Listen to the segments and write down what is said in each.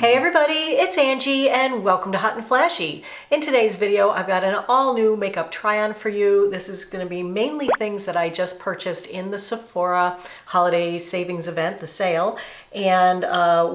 Hey everybody, it's Angie and welcome to Hot and Flashy. In today's video, I've got an all new makeup try-on for you. This is going to be mainly things that I just purchased in the Sephora holiday savings event, the sale, and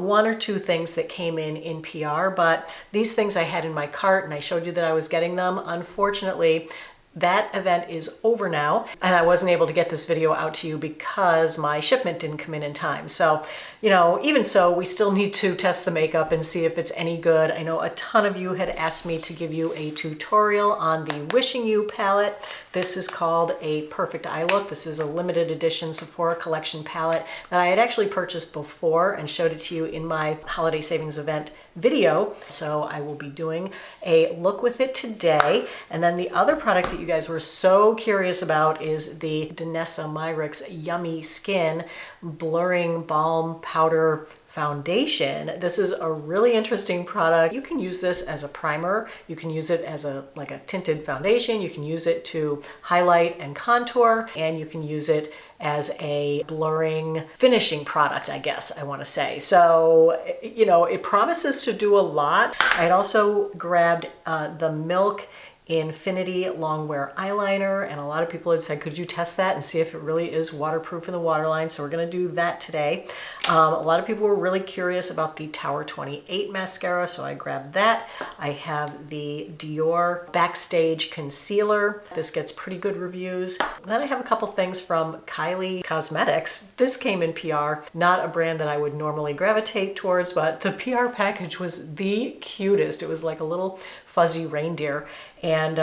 one or two things that came in PR, but these things I had in my cart and I showed you that I was getting them. Unfortunately, that event is over now, and I wasn't able to get this video out to you because my shipment didn't come in time. So, you know, even so, we still need to test the makeup and see if it's any good. I know a ton of you had asked me to give you a tutorial on the Wishing You palette. This is called a Perfect Eye Look. This is a limited edition Sephora collection palette that I had actually purchased before and showed it to you in my holiday savings event video. So I will be doing a look with it today. And then the other product that you guys were so curious about is the Danessa Myricks Yummy Skin Blurring Balm Powder Foundation. This is a really interesting product. You can use this as a primer. You can use it as a tinted foundation. You can use it to highlight and contour, and you can use it as a blurring finishing product, I guess I want to say. So, you know, it promises to do a lot. I had also grabbed the Milk Infinity Longwear Eyeliner, and a lot of people had said, could you test that and see if it really is waterproof in the waterline? So we're going to do that today. A lot of people were really curious about the Tower28 Mascara, so I grabbed that. I have the Dior Backstage Concealer. This gets pretty good reviews. And then I have a couple things from Kylie Cosmetics. This came in PR, not a brand that I would normally gravitate towards, but the PR package was the cutest. It was like a little fuzzy reindeer. And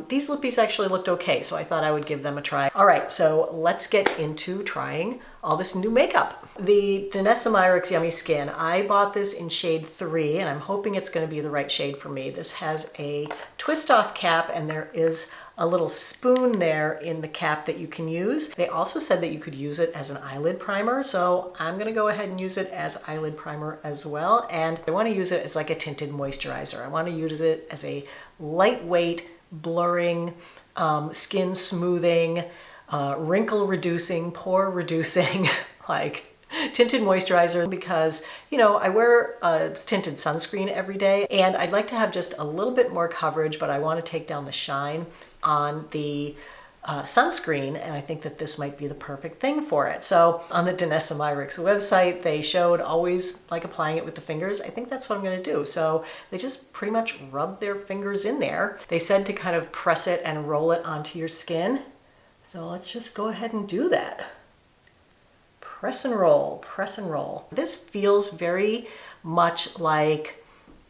these lippies actually looked okay, so I thought I would give them a try. All right, so let's get into trying all this new makeup. The Danessa Myricks Yummy Skin, I bought this in shade 3, and I'm hoping it's going to be the right shade for me. This has a twist-off cap, and there is a little spoon there in the cap that you can use. They also said that you could use it as an eyelid primer, so I'm going to go ahead and use it as eyelid primer as well. And I want to use it as like a tinted moisturizer. I want to use it as a lightweight, blurring, skin smoothing, wrinkle reducing, pore reducing, like tinted moisturizer, because, you know, I wear a tinted sunscreen every day and I'd like to have just a little bit more coverage, but I want to take down the shine on the sunscreen, and I think that this might be the perfect thing for it. So on the Danessa Myricks website, they showed always like applying it with the fingers. I think that's what I'm going to do. So they just pretty much rub their fingers in there. They said to kind of press it and roll it onto your skin. So let's just go ahead and do that. Press and roll, press and roll. This feels very much like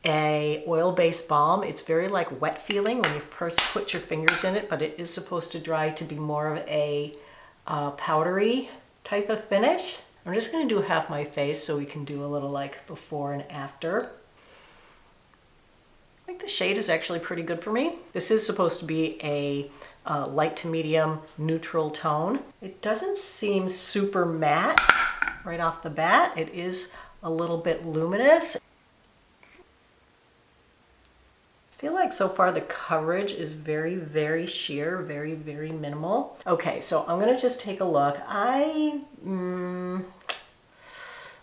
a oil-based balm. It's very like wet feeling when you first put your fingers in it, but it is supposed to dry to be more of a powdery type of finish. I'm just going to do half my face so we can do a little like before and after. I think the shade is actually pretty good for me. This is supposed to be a light to medium neutral tone. It doesn't seem super matte right off the bat. It is a little bit luminous. I feel like so far the coverage is very, very sheer, very, very minimal. Okay, so I'm gonna just take a look.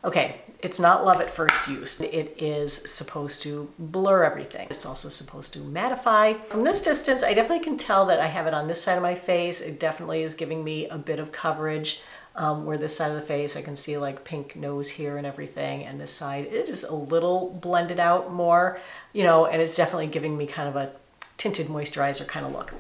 Okay, it's not love at first use. It is supposed to blur everything. It's also supposed to mattify. From this distance, I definitely can tell that I have it on this side of my face. It definitely is giving me a bit of coverage. Where this side of the face, I can see like pink nose here and everything, and this side, it is a little blended out more, you know, and it's definitely giving me kind of a tinted moisturizer kind of look.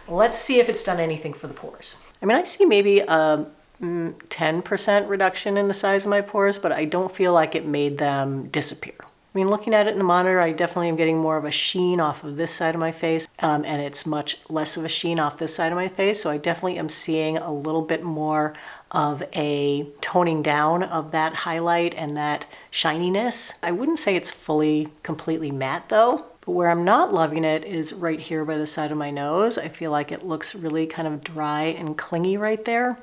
Let's see if it's done anything for the pores. I mean, I see maybe a 10% reduction in the size of my pores, but I don't feel like it made them disappear. I mean, looking at it in the monitor, I definitely am getting more of a sheen off of this side of my face, and it's much less of a sheen off this side of my face. So I definitely am seeing a little bit more of a toning down of that highlight and that shininess. I wouldn't say it's fully, completely matte though. But where I'm not loving it is right here by the side of my nose. I feel like it looks really kind of dry and clingy right there.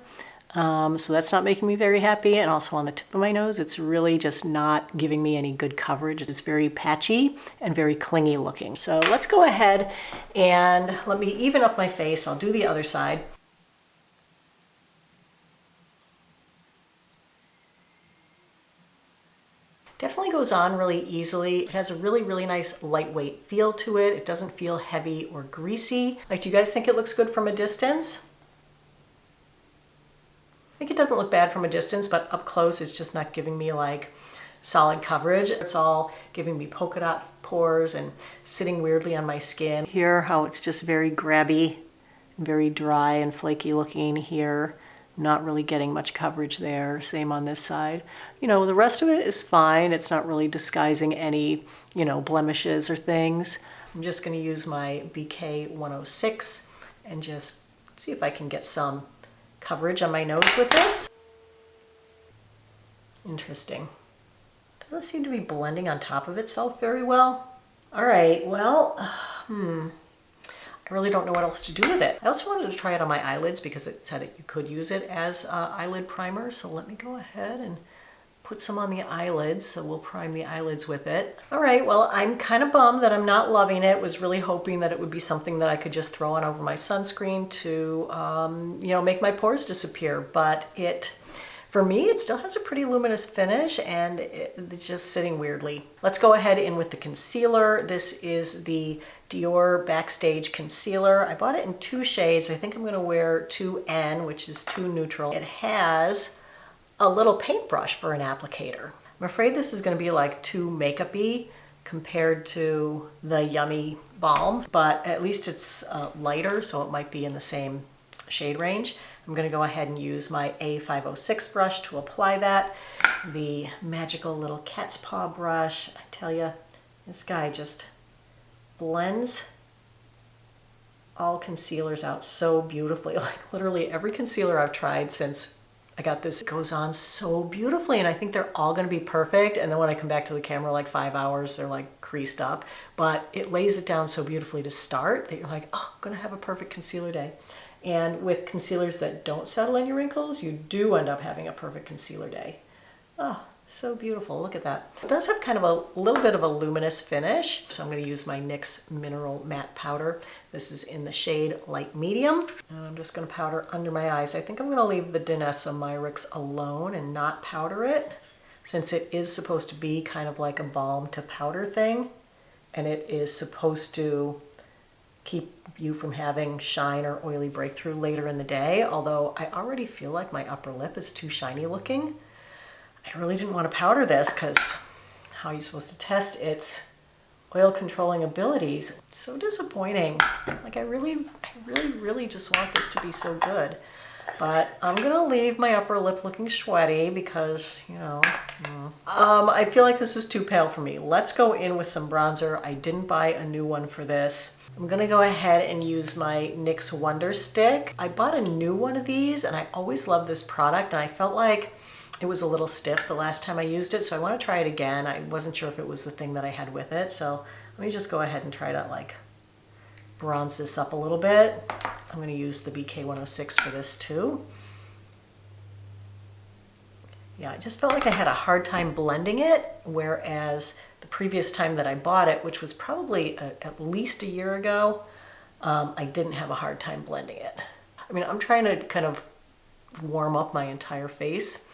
So that's not making me very happy. And also on the tip of my nose, it's really just not giving me any good coverage. It's very patchy and very clingy looking. So let's go ahead and let me even up my face. I'll do the other side. Definitely goes on really easily. It has a really, really nice lightweight feel to it. It doesn't feel heavy or greasy. Like, do you guys think it looks good from a distance? I think it doesn't look bad from a distance, but up close it's just not giving me like solid coverage. It's all giving me polka dot pores and sitting weirdly on my skin. Here, how it's just very grabby, very dry and flaky looking here. Not really getting much coverage there. Same on this side. You know, the rest of it is fine. It's not really disguising any, you know, blemishes or things. I'm just going to use my BK 106 and just see if I can get some coverage on my nose with this. Interesting. Doesn't seem to be blending on top of itself very well. All right, well, I really don't know what else to do with it. I also wanted to try it on my eyelids because it said you could use it as eyelid primer. So let me go ahead and put some on the eyelids. So we'll prime the eyelids with it. All right, well, I'm kind of bummed that I'm not loving it. Was really hoping that it would be something that I could just throw on over my sunscreen to, you know, make my pores disappear. But for me, it still has a pretty luminous finish and it's just sitting weirdly. Let's go ahead in with the concealer. This is the Dior Backstage Concealer. I bought it in 2 shades. I think I'm gonna wear 2N, which is too neutral. It has a little paintbrush for an applicator. I'm afraid this is gonna be like too makeup-y compared to the Yummy Balm, but at least it's lighter, so it might be in the same shade range. I'm going to go ahead and use my A506 brush to apply that. The magical little cat's paw brush. I tell you, this guy just blends all concealers out so beautifully. Like literally every concealer I've tried since I got this goes on so beautifully, and I think they're all going to be perfect. And then when I come back to the camera like 5 hours, they're like creased up. But it lays it down so beautifully to start that you're like, oh, I'm going to have a perfect concealer day. And with concealers that don't settle in your wrinkles, you do end up having a perfect concealer day. Oh, so beautiful. Look at that. It does have kind of a little bit of a luminous finish. So I'm going to use my NYX Mineral Matte Powder. This is in the shade Light Medium. And I'm just going to powder under my eyes. I think I'm going to leave the Danessa Myricks alone and not powder it, since it is supposed to be kind of like a balm to powder thing. And it is supposed to keep you from having shine or oily breakthrough later in the day, although I already feel like my upper lip is too shiny looking. I really didn't want to powder this because how are you supposed to test its oil controlling abilities? So disappointing. Like I really just want this to be so good. But I'm gonna leave my upper lip looking sweaty because, you know, I feel like this is too pale for me. Let's go in with some bronzer. I didn't buy a new one for this. I'm gonna go ahead and use my NYX Wonder Stick. I bought a new one of these and I always love this product, and I felt like it was a little stiff the last time I used it, so I want to try it again. I wasn't sure if it was the thing that I had with it, so let me just go ahead and try to like bronze this up a little bit. I'm gonna use the BK 106 for this too. Yeah, I just felt like I had a hard time blending it, whereas the previous time that I bought it, which was probably at least a year ago, I didn't have a hard time blending it. I mean, I'm trying to kind of warm up my entire face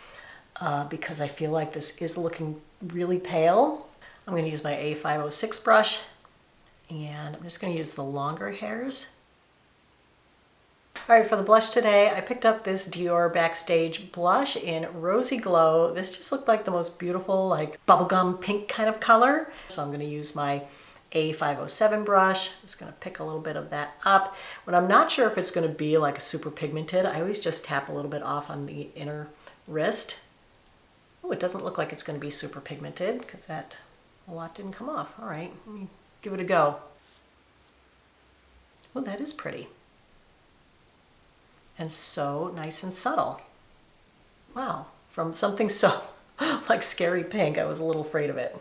because I feel like this is looking really pale. I'm going to use my A506 brush, and I'm just going to use the longer hairs. All right, for the blush today, I picked up this Dior Backstage blush in Rosy Glow. This just looked like the most beautiful, like bubblegum pink kind of color. So I'm going to use my A507 brush. I'm just going to pick a little bit of that up. When I'm not sure if it's going to be like a super pigmented, I always just tap a little bit off on the inner wrist. Oh, it doesn't look like it's going to be super pigmented because that a lot didn't come off. All right, let me give it a go. Oh, that is pretty. And so nice and subtle. Wow, from something so like scary pink, I was a little afraid of it.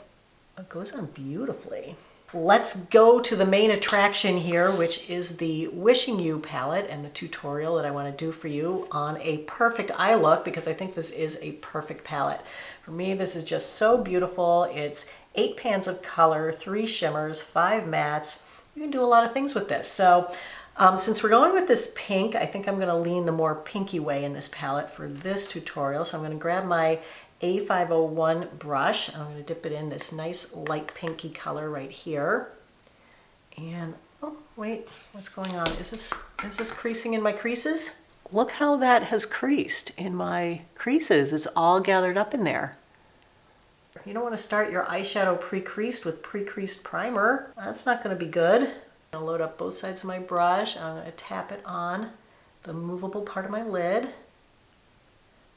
It goes on beautifully. Let's go to the main attraction here, which is the Wishing You palette and the tutorial that I want to do for you on a perfect eye look, because I think this is a perfect palette. For me, this is just so beautiful. It's 8 pans of color, 3 shimmers, 5 mattes. You can do a lot of things with this. So since we're going with this pink, I think I'm going to lean the more pinky way in this palette for this tutorial. So I'm going to grab my A501 brush. I'm going to dip it in this nice light pinky color right here. And, oh, wait, what's going on? Is this creasing in my creases? Look how that has creased in my creases. It's all gathered up in there. You don't want to start your eyeshadow pre-creased with pre-creased primer. That's not going to be good. I'm going to load up both sides of my brush. I'm going to tap it on the movable part of my lid,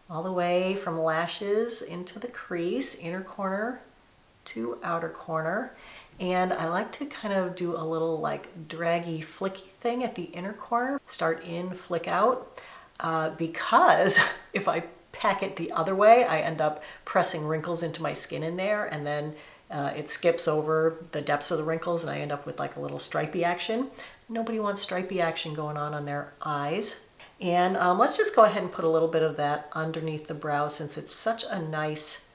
all the way from lashes into the crease, inner corner to outer corner. And I like to kind of do a little like draggy flicky thing at the inner corner. Start in, flick out, because if I pack it the other way, I end up pressing wrinkles into my skin in there, and then it skips over the depths of the wrinkles and I end up with like a little stripey action. Nobody wants stripey action going on their eyes. And let's just go ahead and put a little bit of that underneath the brow since it's such a nice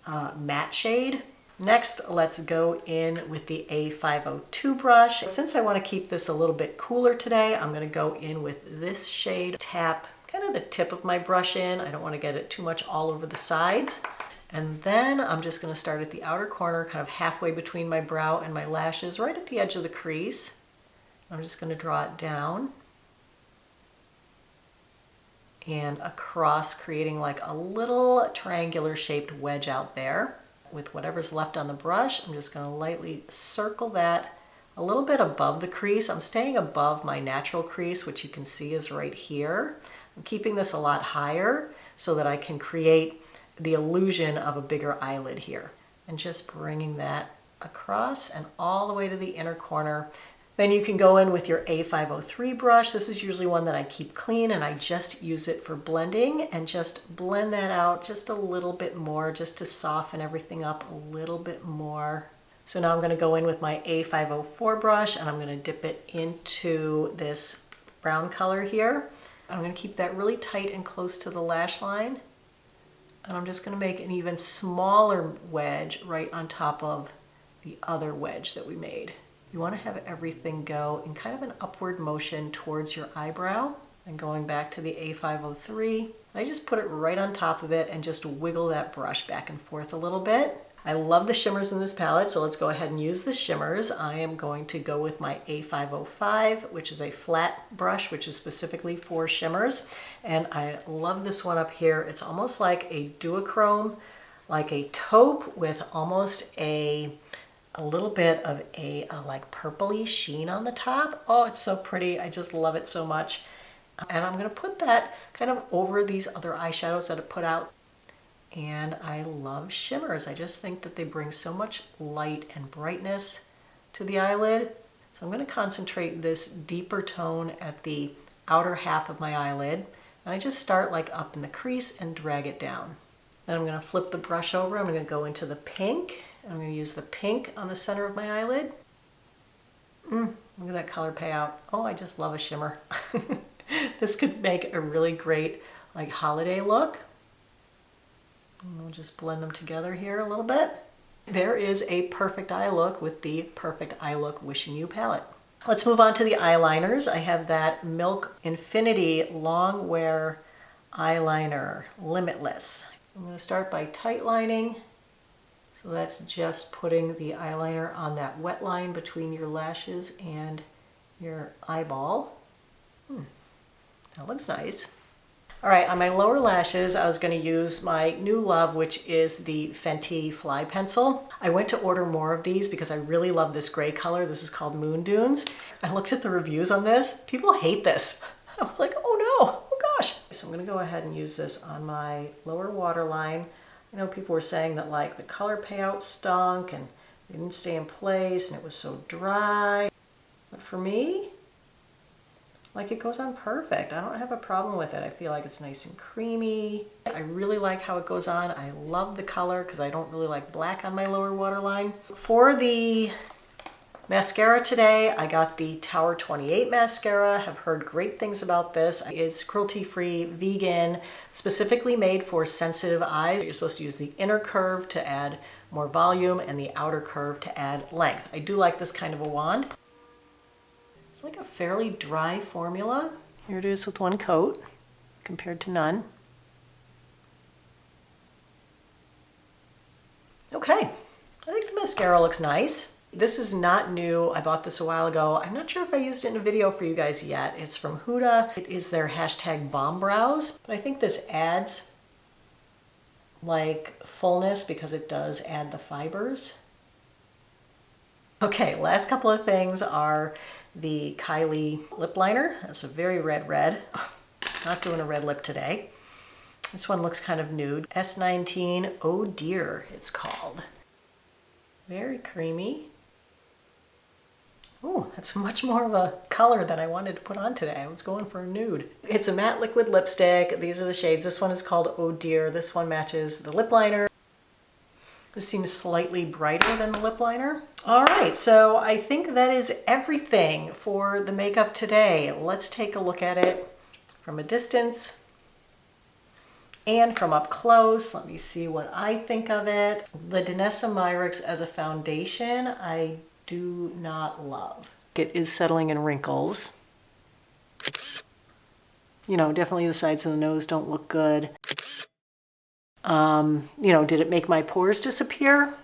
matte shade. Next, let's go in with the A502 brush. Since I want to keep this a little bit cooler today, I'm going to go in with this shade. Tap kind of the tip of my brush in. I don't want to get it too much all over the sides. And then I'm just going to start at the outer corner, kind of halfway between my brow and my lashes, right at the edge of the crease. I'm just going to draw it down and across, creating like a little triangular shaped wedge out there. With whatever's left on the brush, I'm just going to lightly circle that a little bit above the crease. I'm staying above my natural crease, which you can see is right here. I'm keeping this a lot higher so that I can create the illusion of a bigger eyelid here. And just bringing that across and all the way to the inner corner. Then you can go in with your A503 brush. This is usually one that I keep clean and I just use it for blending, and just blend that out just a little bit more, just to soften everything up a little bit more. So now I'm going to go in with my A504 brush and I'm going to dip it into this brown color here. I'm going to keep that really tight and close to the lash line. And I'm just going to make an even smaller wedge right on top of the other wedge that we made. You want to have everything go in kind of an upward motion towards your eyebrow. And going back to the A503, I just put it right on top of it and just wiggle that brush back and forth a little bit. I love the shimmers in this palette, so let's go ahead and use the shimmers. I am going to go with my A505, which is a flat brush, which is specifically for shimmers. And I love this one up here. It's almost like a duochrome, like a taupe with almost a little bit of a like purpley sheen on the top. Oh, it's so pretty. I just love it so much. And I'm going to put that kind of over these other eyeshadows that I put out. And I love shimmers. I just think that they bring so much light and brightness to the eyelid. So I'm going to concentrate this deeper tone at the outer half of my eyelid. And I just start like up in the crease and drag it down. Then I'm going to flip the brush over. I'm going to go into the pink. I'm going to use the pink on the center of my eyelid. Look at that color payout. Oh, I just love a shimmer. This could make a really great like holiday look. And we'll just blend them together here a little bit. There is a perfect eye look with the Perfect Eye Look Wishing You palette. Let's move on to the eyeliners. I have that Milk Infinity Long Wear Eyeliner Limitless. I'm going to start by tight lining. So that's just putting the eyeliner on that wet line between your lashes and your eyeball. That looks nice. All right, on my lower lashes, I was going to use my new love, which is the Fenty Fly Pencil. I went to order more of these because I really love this gray color. This is called Moon Dunes. I looked at the reviews on this. People hate this. I was like, oh no, oh gosh. So I'm going to go ahead and use this on my lower waterline. I know people were saying that like the color payout stunk and it didn't stay in place and it was so dry. But for me, like it goes on perfect. I don't have a problem with it. I feel like it's nice and creamy. I really like how it goes on. I love the color because I don't really like black on my lower waterline. For the mascara today, I got the Tower28 Mascara. Have heard great things about this. It's cruelty-free, vegan, specifically made for sensitive eyes. You're supposed to use the inner curve to add more volume and the outer curve to add length. I do like this kind of a wand. It's like a fairly dry formula. Here it is with one coat compared to none. Okay, I think the mascara looks nice. This is not new. I bought this a while ago. I'm not sure if I used it in a video for you guys yet. It's from Huda. It is their hashtag Bomb Brows. But I think this adds like fullness because it does add the fibers. Okay, last couple of things are the Kylie lip liner. That's a very red. Not doing a red lip today. This one looks kind of nude. S19 Oh Dear, it's called. Very creamy. Oh, that's much more of a color than I wanted to put on today. I was going for a nude. It's a matte liquid lipstick. These are the shades. This one is called Oh Dear. This one matches the lip liner. This seems slightly brighter than the lip liner. All right, so I think that is everything for the makeup today. Let's take a look at it from a distance and from up close. Let me see what I think of it. The Danessa Myricks as a foundation, I do not love. It is settling in wrinkles. You know, definitely the sides of the nose don't look good. You know, did it make my pores disappear?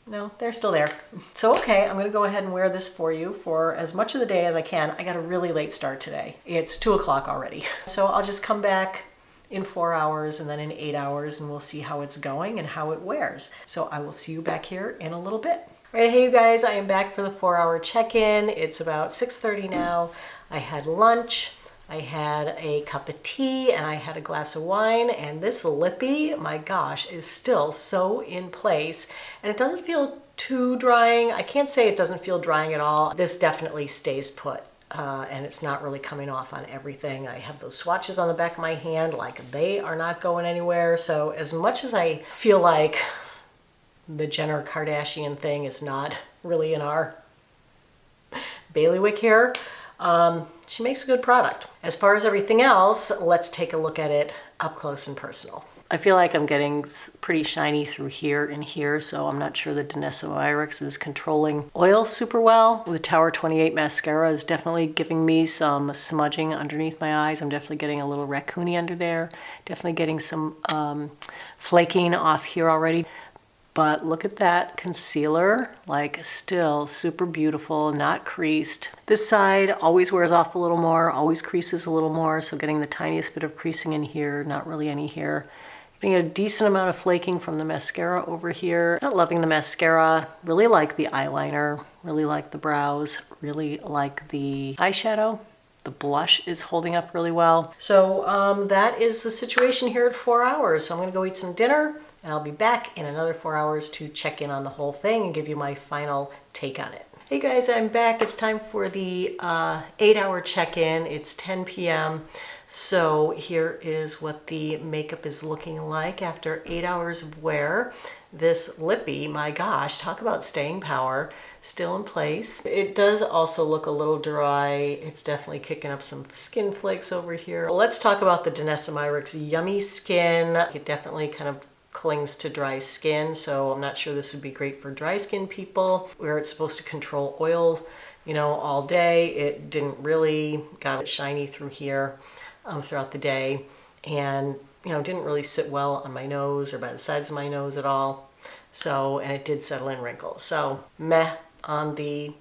No, they're still there. So, okay, I'm gonna go ahead and wear this for you for as much of the day as I can. I got a really late start today. It's 2 o'clock already. So I'll just come back in 4 hours and then in 8 hours and we'll see how it's going and how it wears. So I will see you back here in a little bit. Right, hey you guys, I am back for the 4-hour check-in. It's about 6:30 now. I had lunch. I had a cup of tea and I had a glass of wine, and this lippy, my gosh, is still so in place and it doesn't feel too drying. I can't say it doesn't feel drying at all. This definitely stays put and it's not really coming off on everything. I have those swatches on the back of my hand, like they are not going anywhere. So as much as I feel like the Jenner Kardashian thing is not really in our bailiwick here, she makes a good product. As far as everything else, let's take a look at it up close and personal. I feel like I'm getting pretty shiny through here and here, so I'm not sure the Danessa Myricks is controlling oil super well. The Tower28 Mascara is definitely giving me some smudging underneath my eyes. I'm definitely getting a little raccoony under there. Definitely getting some flaking off here already. But look at that concealer, like still super beautiful, not creased. This side always wears off a little more, always creases a little more, so getting the tiniest bit of creasing in here, not really any here. Getting a decent amount of flaking from the mascara over here. Not loving the mascara, really like the eyeliner, really like the brows, really like the eyeshadow. The blush is holding up really well. So that is the situation here at 4 hours. So I'm gonna go eat some dinner, and I'll be back in another 4 hours to check in on the whole thing and give you my final take on it. Hey guys, I'm back. It's time for the 8-hour check-in. It's 10 p.m. So here is what the makeup is looking like after 8 hours of wear. This lippy, my gosh, talk about staying power, still in place. It does also look a little dry. It's definitely kicking up some skin flakes over here. Let's talk about the Danessa Myricks Yummy Skin. It definitely kind of clings to dry skin, so I'm not sure this would be great for dry skin people where it's supposed to control oil, you know, all day. It didn't really, got it shiny through here throughout the day, and you know, didn't really sit well on my nose or by the sides of my nose at all. So, and it did settle in wrinkles. So meh on the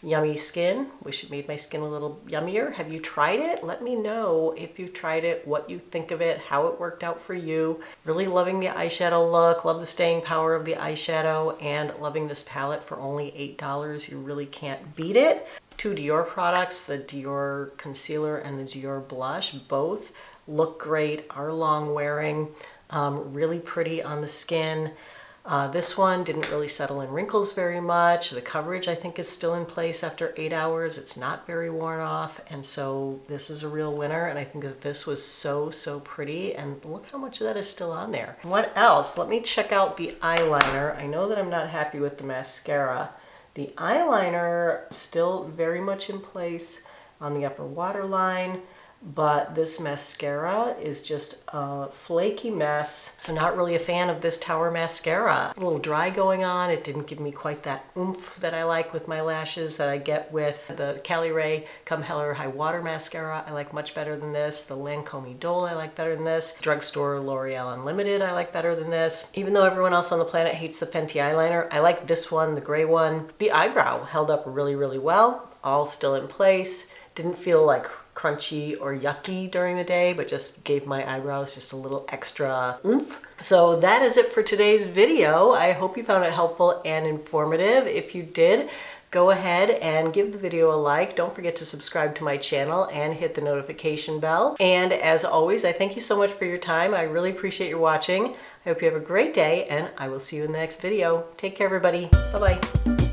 Yummy Skin. Wish it made my skin a little yummier. Have you tried it? Let me know if you've tried it, what you think of it, how it worked out for you. Really loving the eyeshadow look, love the staying power of the eyeshadow, and loving this palette for only $8. You really can't beat it. 2 Dior products, the Dior concealer and the Dior blush, both look great, are long wearing, really pretty on the skin. This one didn't really settle in wrinkles very much. The coverage I think is still in place after 8 hours. It's not very worn off, and so this is a real winner, and I think that this was so pretty, and look how much of that is still on there. What else? Let me check out the eyeliner. I know that I'm not happy with the mascara. The eyeliner still very much in place on the upper waterline. but this mascara is just a flaky mess. So not really a fan of this Tower mascara. A little dry going on. It didn't give me quite that oomph that I like with my lashes that I get with the Kylie Come Hell or High Water mascara. I like much better than this. The Lancome Dole I like better than this. Drugstore L'Oreal Unlimited I like better than this. Even though everyone else on the planet hates the Fenty eyeliner, I like this one, the gray one. The eyebrow held up really, really well. All still in place. Didn't feel like crunchy or yucky during the day, but just gave my eyebrows just a little extra oomph. So that is it for today's video. I hope you found it helpful and informative. If you did, go ahead and give the video a like. Don't forget to subscribe to my channel and hit the notification bell. And as always, I thank you so much for your time. I really appreciate your watching. I hope you have a great day, and I will see you in the next video. Take care, everybody. Bye-bye.